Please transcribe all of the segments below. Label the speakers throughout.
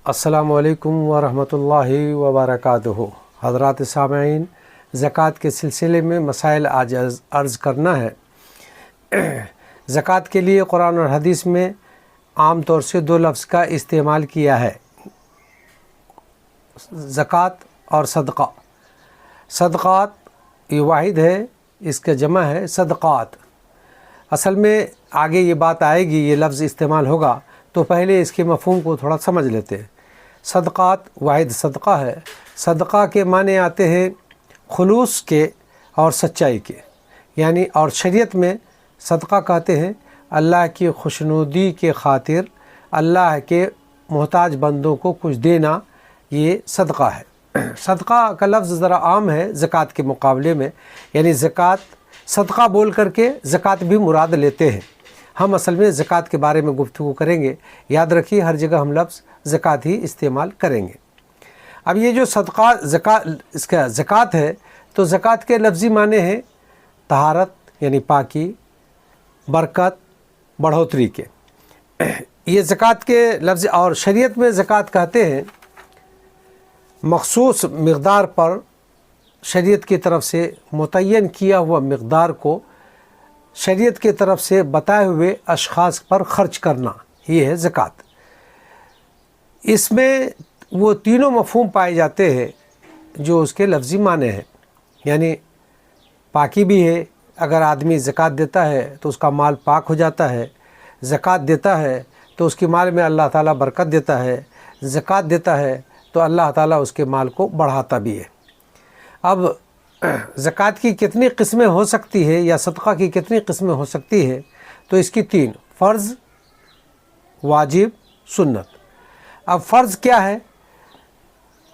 Speaker 1: السلام علیکم ورحمۃ اللہ وبرکاتہ۔ حضرات سامعین، زکوٰۃ کے سلسلے میں مسائل آج عرض کرنا ہے۔ زکوٰۃ کے لیے قرآن اور حدیث میں عام طور سے دو لفظ کا استعمال کیا ہے، زکوٰۃ اور صدقہ۔ صدقات یہ واحد ہے، اس کا جمع ہے صدقات۔ اصل میں آگے یہ بات آئے گی، یہ لفظ استعمال ہوگا، تو پہلے اس کے مفہوم کو تھوڑا سمجھ لیتے ہیں۔ صدقات واحد صدقہ ہے۔ صدقہ کے معنی آتے ہیں خلوص کے اور سچائی کے، یعنی اور شریعت میں صدقہ کہتے ہیں اللہ کی خوشنودی کے خاطر اللہ کے محتاج بندوں کو کچھ دینا، یہ صدقہ ہے۔ صدقہ کا لفظ ذرا عام ہے زکوٰۃ کے مقابلے میں، یعنی زکوٰۃ صدقہ بول کر کے زکوٰۃ بھی مراد لیتے ہیں۔ ہم اصل میں زکوٰۃ کے بارے میں گفتگو کریں گے، یاد رکھیے ہر جگہ ہم لفظ زکوٰۃ ہی استعمال کریں گے۔ اب یہ جو صدقہ اس کا زکوٰۃ ہے، تو زکوٰۃ کے لفظی معنی ہیں طہارت یعنی پاکی، برکت، بڑھوتری کے۔ یہ زکوٰۃ کے لفظ، اور شریعت میں زکوٰۃ کہتے ہیں مخصوص مقدار پر شریعت کی طرف سے متعین کیا ہوا مقدار کو شریعت کی طرف سے بتائے ہوئے اشخاص پر خرچ کرنا، یہ ہے زکوٰۃ۔ اس میں وہ تینوں مفہوم پائے جاتے ہیں جو اس کے لفظی معنی ہیں، یعنی پاکی بھی ہے، اگر آدمی زکوٰۃ دیتا ہے تو اس کا مال پاک ہو جاتا ہے، زکوٰۃ دیتا ہے تو اس کے مال میں اللہ تعالیٰ برکت دیتا ہے، زکوٰۃ دیتا ہے تو اللہ تعالیٰ اس کے مال کو بڑھاتا بھی ہے۔ اب زکوٰۃ کی کتنی قسمیں ہو سکتی ہے، یا صدقہ کی کتنی قسمیں ہو سکتی ہے، تو اس کی تین: فرض، واجب، سنت۔ اب فرض کیا ہے،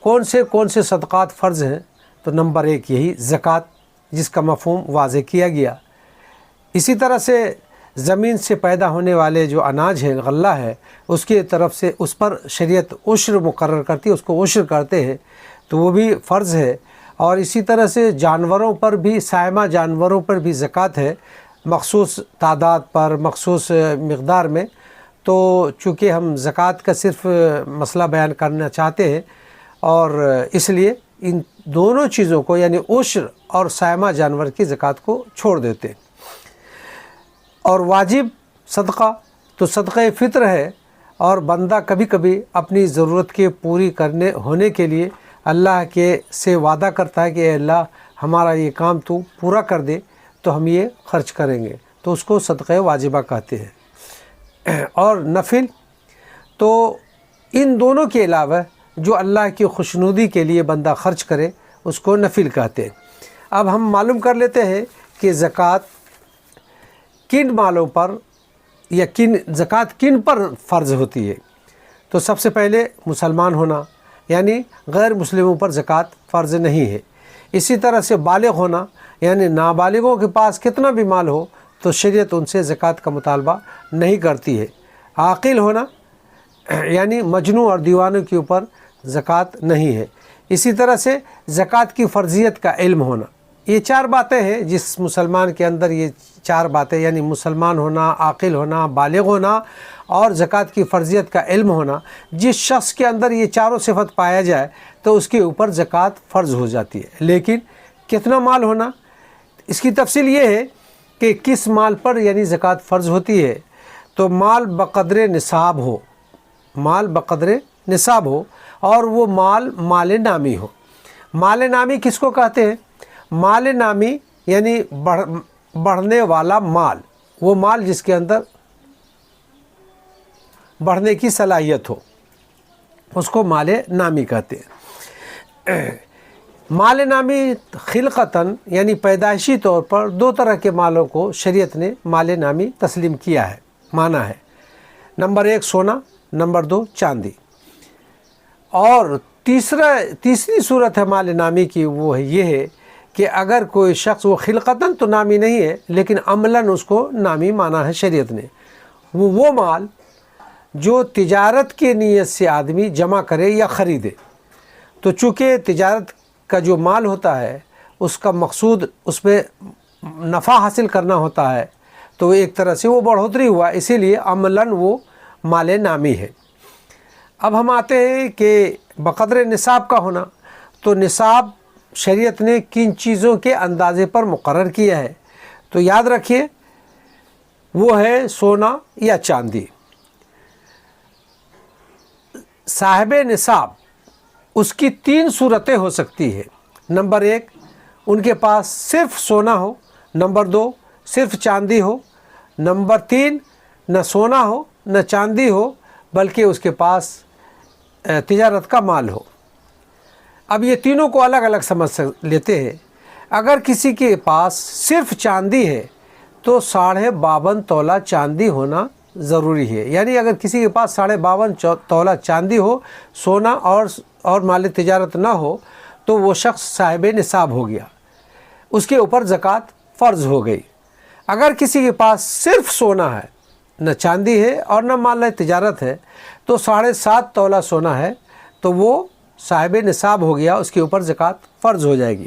Speaker 1: کون سے صدقات فرض ہیں؟ تو نمبر ایک یہی زکوٰۃ، جس کا مفہوم واضح کیا گیا۔ اسی طرح سے زمین سے پیدا ہونے والے جو اناج ہے، غلہ ہے، اس کی طرف سے اس پر شریعت عشر مقرر کرتی ہے، اس کو عشر کرتے ہیں، تو وہ بھی فرض ہے۔ اور اسی طرح سے جانوروں پر بھی، سائمہ جانوروں پر بھی زکوٰۃ ہے، مخصوص تعداد پر، مخصوص مقدار میں۔ تو چونکہ ہم زکوٰۃ کا صرف مسئلہ بیان کرنا چاہتے ہیں، اور اس لیے ان دونوں چیزوں کو، یعنی عشر اور سائمہ جانور کی زکوٰۃ کو چھوڑ دیتے ہیں۔ اور واجب صدقہ تو صدقہ فطر ہے، اور بندہ کبھی کبھی اپنی ضرورت کے پوری ہونے کے لیے اللہ کے سے وعدہ کرتا ہے کہ اے اللہ ہمارا یہ کام تو پورا کر دے تو ہم یہ خرچ کریں گے، تو اس کو صدقہ واجبہ کہتے ہیں۔ اور نفل تو ان دونوں کے علاوہ جو اللہ کی خوشنودی کے لیے بندہ خرچ کرے، اس کو نفل کہتے ہیں۔ اب ہم معلوم کر لیتے ہیں کہ زکوٰۃ کن مالوں پر، یا زکوٰۃ کن پر فرض ہوتی ہے۔ تو سب سے پہلے مسلمان ہونا، یعنی غیر مسلموں پر زکوٰۃ فرض نہیں ہے۔ اسی طرح سے بالغ ہونا، یعنی نابالغوں کے پاس کتنا بھی مال ہو تو شریعت ان سے زکوٰۃ کا مطالبہ نہیں کرتی ہے۔ عاقل ہونا، یعنی مجنون اور دیوانوں کے اوپر زکوٰۃ نہیں ہے۔ اسی طرح سے زکوٰۃ کی فرضیت کا علم ہونا۔ یہ چار باتیں ہیں جس مسلمان کے اندر، یہ چار باتیں یعنی مسلمان ہونا، عاقل ہونا، بالغ ہونا اور زکوٰۃ کی فرضیت کا علم ہونا۔ جس شخص کے اندر یہ چاروں صفت پایا جائے تو اس کے اوپر زکوٰۃ فرض ہو جاتی ہے۔ لیکن کتنا مال ہونا، اس کی تفصیل یہ ہے کہ کس مال پر یعنی زکوٰۃ فرض ہوتی ہے۔ تو مال بقدر نصاب ہو، مال بقدر نصاب ہو، اور وہ مال نامی ہو۔ مال نامی کس کو کہتے ہیں؟ مال نامی یعنی بڑھنے والا مال، وہ مال جس کے اندر بڑھنے کی صلاحیت ہو، اس کو مال نامی کہتے ہیں۔ مال نامی خلقتاً یعنی پیدائشی طور پر دو طرح کے مالوں کو شریعت نے مال نامی تسلیم کیا ہے، مانا ہے۔ نمبر ایک سونا، نمبر دو چاندی۔ اور تیسری صورت ہے مال نامی کی، وہ یہ ہے کہ اگر کوئی شخص، وہ خلقتاً تو نامی نہیں ہے لیکن عملاً اس کو نامی مانا ہے شریعت نے، وہ مال جو تجارت کی نیت سے آدمی جمع کرے یا خریدے۔ تو چونکہ تجارت کا جو مال ہوتا ہے اس کا مقصود اس میں نفع حاصل کرنا ہوتا ہے، تو ایک طرح سے وہ بڑھوتری ہوا، اسی لیے عملاً وہ مال نامی ہے۔ اب ہم آتے ہیں کہ بقدر نصاب کا ہونا، تو نصاب شریعت نے کن چیزوں کے اندازے پر مقرر کیا ہے؟ تو یاد رکھیے وہ ہے سونا یا چاندی۔ صاحب نصاب اس کی 3 صورتیں ہو سکتی ہے۔ نمبر 1، ان کے پاس صرف سونا ہو۔ نمبر 2، صرف چاندی ہو۔ نمبر 3، نہ سونا ہو نہ چاندی ہو بلکہ اس کے پاس تجارت کا مال ہو۔ اب یہ تینوں کو الگ الگ سمجھ لیتے ہیں۔ اگر کسی کے پاس صرف چاندی ہے تو 52.5 تولہ چاندی ہونا ضروری ہے، یعنی اگر کسی کے پاس 52.5 تولہ چاندی ہو، سونا اور مال تجارت نہ ہو تو وہ شخص صاحب نصاب ہو گیا، اس کے اوپر زکوٰۃ فرض ہو گئی۔ اگر کسی کے پاس صرف سونا ہے، نہ چاندی ہے اور نہ مال تجارت ہے، تو 7.5 تولہ سونا ہے تو وہ صاحب نصاب ہو گیا، اس کے اوپر زکوٰۃ فرض ہو جائے گی۔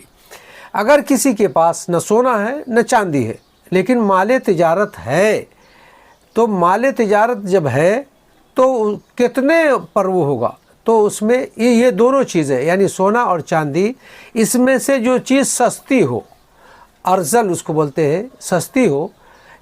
Speaker 1: اگر کسی کے پاس نہ سونا ہے نہ چاندی ہے لیکن مال تجارت ہے، تو مال تجارت جب ہے تو کتنے پر وہ ہوگا؟ تو اس میں یہ دونوں چیزیں یعنی سونا اور چاندی، اس میں سے جو چیز سستی ہو، ارزل اس کو بولتے ہیں، سستی ہو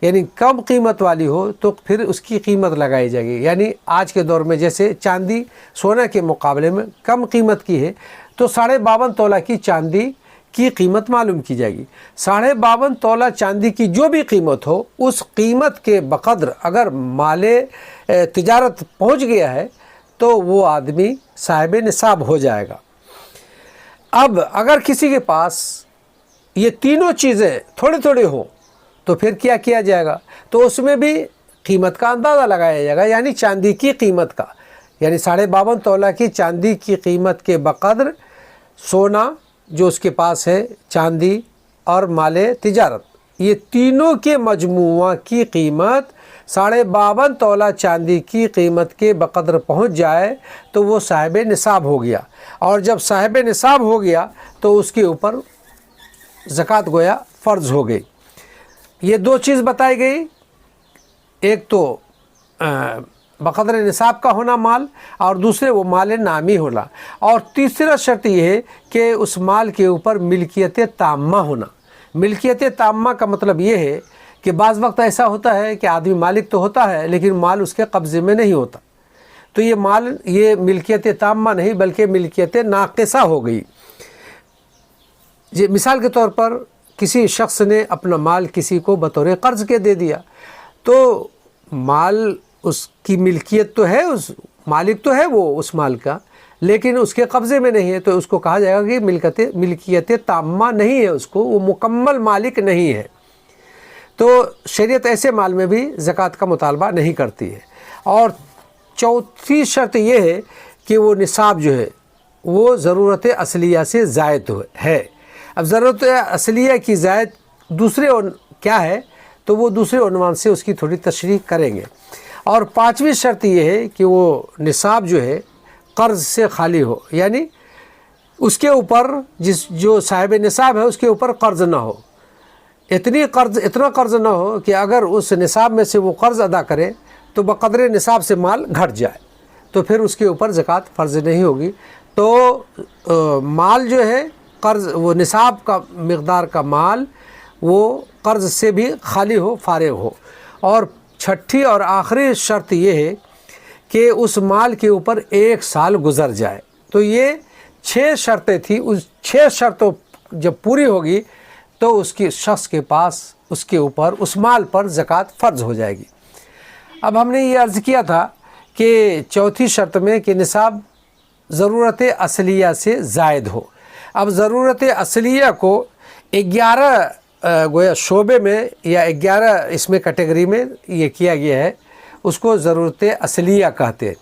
Speaker 1: یعنی کم قیمت والی ہو تو پھر اس کی قیمت لگائی جائے گی۔ یعنی آج کے دور میں جیسے چاندی سونا کے مقابلے میں کم قیمت کی ہے تو 52.5 تولہ کی چاندی کی قیمت معلوم کی جائے گی۔ 52.5 تولہ چاندی کی جو بھی قیمت ہو، اس قیمت کے بقدر اگر مال تجارت پہنچ گیا ہے تو وہ آدمی صاحب نصاب ہو جائے گا۔ اب اگر کسی کے پاس یہ تینوں چیزیں تھوڑی تھوڑی ہوں تو پھر کیا کیا جائے گا؟ تو اس میں بھی قیمت کا اندازہ لگایا جائے گا، یعنی چاندی کی قیمت کا، یعنی 52.5 تولہ کی چاندی کی قیمت کے بقدر سونا جو اس کے پاس ہے، چاندی اور مال تجارت، یہ تینوں کے مجموعہ کی قیمت 52.5 تولہ چاندی کی قیمت کے بقدر پہنچ جائے تو وہ صاحب نصاب ہو گیا، اور جب صاحب نصاب ہو گیا تو اس کے اوپر زکوٰۃ گویا فرض ہو گئی۔ یہ 2 چیز بتائی گئی، ایک تو بقدر نصاب کا ہونا مال، اور دوسرے وہ مال نامی ہونا، اور تیسرا شرط یہ ہے کہ اس مال کے اوپر ملکیت تامہ ہونا۔ ملکیت تامہ کا مطلب یہ ہے کہ بعض وقت ایسا ہوتا ہے کہ آدمی مالک تو ہوتا ہے لیکن مال اس کے قبضے میں نہیں ہوتا، تو یہ ملکیت تامہ نہیں بلکہ ملکیت ناقصہ ہو گئی۔ مثال کے طور پر کسی شخص نے اپنا مال کسی کو بطور قرض کے دے دیا، تو مال اس کی ملکیت تو ہے، اس مالک تو ہے وہ اس مال کا، لیکن اس کے قبضے میں نہیں ہے، تو اس کو کہا جائے گا کہ ملکیت تامہ نہیں ہے، اس کو وہ مکمل مالک نہیں ہے۔ تو شریعت ایسے مال میں بھی زکوٰۃ کا مطالبہ نہیں کرتی ہے۔ اور چوتھی شرط یہ ہے کہ وہ نصاب جو ہے وہ ضرورت اصلیہ سے زائد ہے۔ اب ضرورت اصلیہ کی زائد دوسرے کیا ہے تو وہ دوسرے عنوان سے اس کی تھوڑی تشریح کریں گے۔ اور 5ویں شرط یہ ہے کہ وہ نصاب جو ہے قرض سے خالی ہو، یعنی اس کے اوپر جو صاحب نصاب ہے اس کے اوپر قرض نہ ہو، اتنا قرض نہ ہو کہ اگر اس نصاب میں سے وہ قرض ادا کرے تو بقدر نصاب سے مال گھٹ جائے تو پھر اس کے اوپر زکوٰۃ فرض نہیں ہوگی۔ تو مال جو ہے قرض، وہ نصاب کا مقدار کا مال وہ قرض سے بھی خالی ہو، فارغ ہو۔ اور 6ٹھی اور آخری شرط یہ ہے کہ اس مال کے اوپر 1 سال گزر جائے۔ تو یہ 6 شرطیں تھیں، اس 6 شرطوں جب پوری ہوگی تو اس کی شخص کے پاس اس کے اوپر اس مال پر زکوٰۃ فرض ہو جائے گی۔ اب ہم نے یہ عرض کیا تھا کہ چوتھی شرط میں کہ نصاب ضرورت اصلیہ سے زائد ہو۔ اب ضرورت اصلیہ کو 11 گویا شعبے میں یا 11 اس میں کیٹیگری میں یہ کیا گیا ہے، اس کو ضرورت اصلیہ کہتے ہیں۔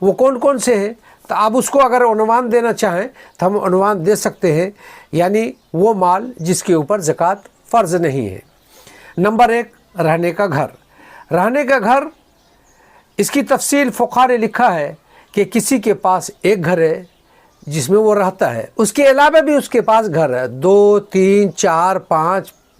Speaker 1: وہ کون کون سے ہیں؟ تو آپ اس کو اگر عنوان دینا چاہیں تو ہم عنوان دے سکتے ہیں، یعنی وہ مال جس کے اوپر زکوٰۃ فرض نہیں ہے۔ نمبر 1، رہنے کا گھر۔ رہنے کا گھر، اس کی تفصیل فقہاء نے لکھا ہے کہ کسی کے پاس ایک گھر ہے جس میں وہ رہتا ہے، اس کے علاوہ بھی اس کے پاس گھر ہے، 2 3 4 5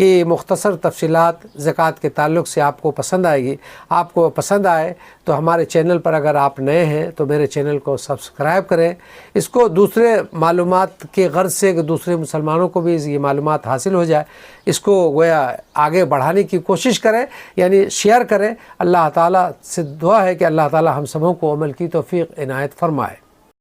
Speaker 1: کی مختصر تفصیلات زکوٰۃ کے تعلق سے آپ کو پسند آئے گی. آپ کو پسند آئے تو ہمارے چینل پر اگر آپ نئے ہیں تو میرے چینل کو سبسکرائب کریں. اس کو دوسرے معلومات کے غرض سے کہ دوسرے مسلمانوں کو بھی یہ معلومات حاصل ہو جائے اس کو گویا آگے بڑھانے کی کوشش کریں، یعنی شیئر کریں. اللہ تعالیٰ سے دعا ہے کہ اللہ تعالیٰ ہم سبوں کو عمل کی توفیق عنایت فرمائے.